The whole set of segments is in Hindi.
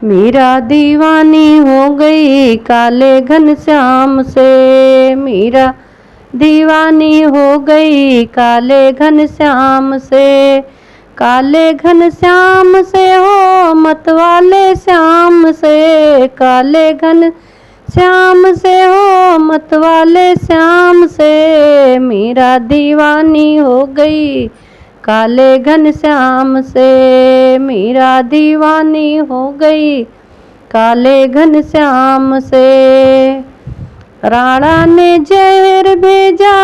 मीरा दीवानी हो गई काले घनश्याम से। मीरा दीवानी हो गई काले घनश्याम से। काले घनश्याम से हो मतवाले श्याम से। काले घन श्याम से हो मतवाले श्याम से। मीरा दीवानी हो गई काले घनश्याम से। मीरा दीवानी हो गई काले घनश्याम से। राणा ने जहर भेजा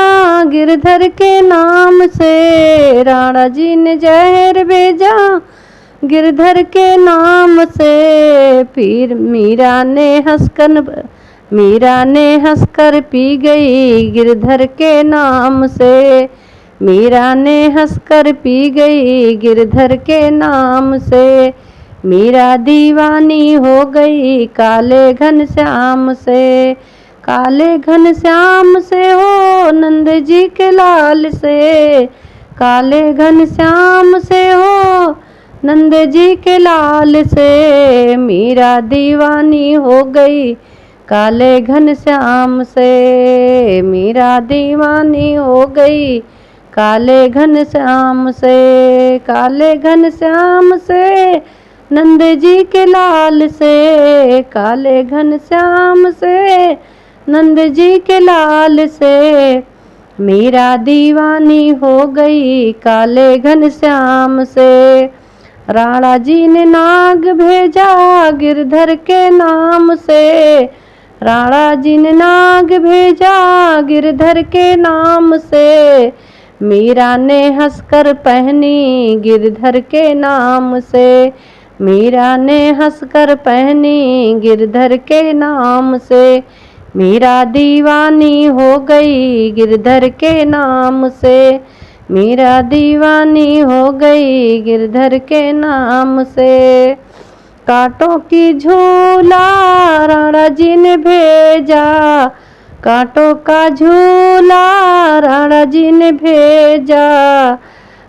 गिरधर के नाम से। राणा जी ने जहर भेजा गिरधर के नाम से। फिर मीरा ने हंसकर पी गई गिरधर के नाम से। मीरा ने हंसकर पी गई गिरधर के नाम से। मीरा दीवानी हो गई काले घनश्याम से। काले घनश्याम से हो नंद जी के लाल से। काले घनश्याम से हो नंद जी के लाल से। मीरा दीवानी हो गई काले घनश्याम से। मीरा दीवानी हो गई काले घनश्याम से। काले घनश्याम से नंद जी के लाल से। काले घनश्याम से नंद जी के लाल से। मीरा दीवानी हो गई काले घनश्याम से। राणा जी ने नाग भेजा गिरधर के नाम से। राणा जी ने नाग भेजा गिरधर के नाम से। मीरा ने हंसकर पहनी गिरधर के नाम से। मीरा ने हंसकर पहनी गिरधर के नाम से। मीरा दीवानी हो गई गिरधर के नाम से। मीरा दीवानी हो गई गिरधर के नाम से। कांटों की झूला राणा जी ने भेजा। कांटों का झूला राणा जी ने भेजा।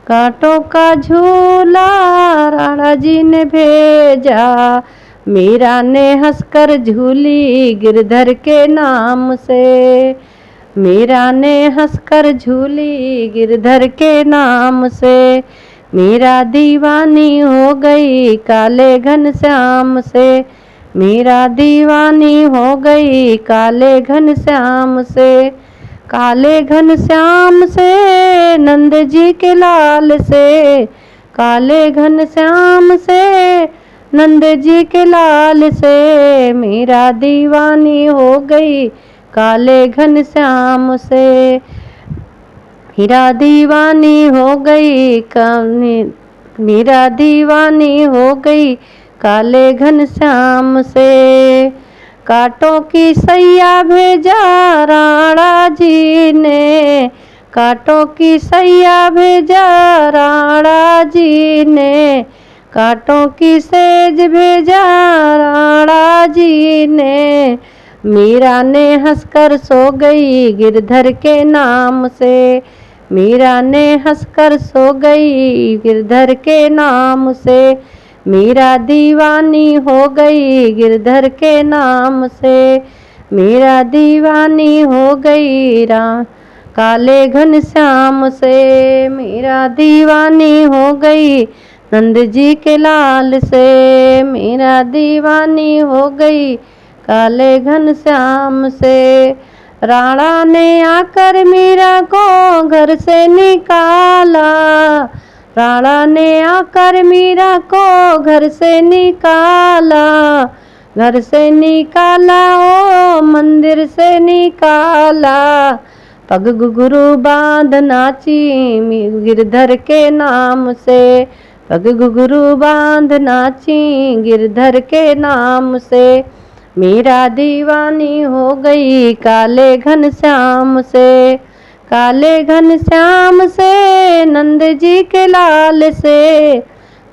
कांटों का झूला राणा जी ने भेजा। मीरा ने हंसकर झूली गिरधर के नाम से। मीरा ने हंसकर झूली गिरधर के नाम से। मीरा दीवानी हो गई काले घनश्याम से। मीरा दीवानी हो गई काले घनश्याम से। काले घनश्याम से नंद जी के लाल से। काले घनश्याम से नंद जी के लाल से। मीरा दीवानी हो गई काले घनश्याम से। मीरा दीवानी हो गई मीरा दीवानी हो गई काले घनश्याम से। कांटों की सैया भेजा राणा जी ने। कांटों की सैया भेजा राणा जी ने। कांटों की सेज भेजा राणा जी ने। मीरा ने हंसकर सो गई गिरधर के नाम से। मीरा ने हंसकर सो गई गिरधर के नाम से। मीरा दीवानी हो गई गिरधर के नाम से। मीरा दीवानी हो गई काले घनश्याम से। मीरा दीवानी हो गई नंद जी के लाल से। मीरा दीवानी हो गई काले घनश्याम से। राणा ने आकर मीरा को घर से निकाला। राणा ने आकर मीरा को घर से निकाला। घर से निकाला ओ मंदिर से निकाला। पग घुंघरू बांध नाची गिरधर के नाम से। पग घुंघरू बांध नाची गिरधर के नाम से। मीरा दीवानी हो गई काले घनश्याम से। काले घनश्याम से नंद जी के लाल से।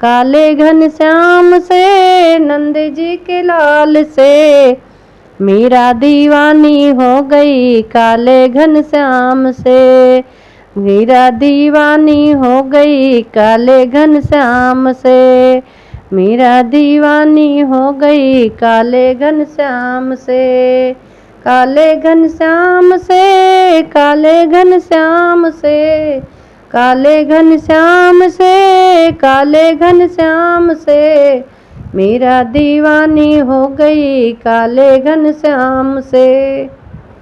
काले घनश्याम से नंद जी के लाल से। मीरा दीवानी हो गई काले घनश्याम से। मीरा दीवानी हो गई काले घनश्याम से। मीरा दीवानी हो गई काले घनश्याम से, काले घनश्याम से, काले घनश्याम से, काले घनश्याम से, काले घनश्याम से, मीरा दीवानी हो गई काले घनश्याम से।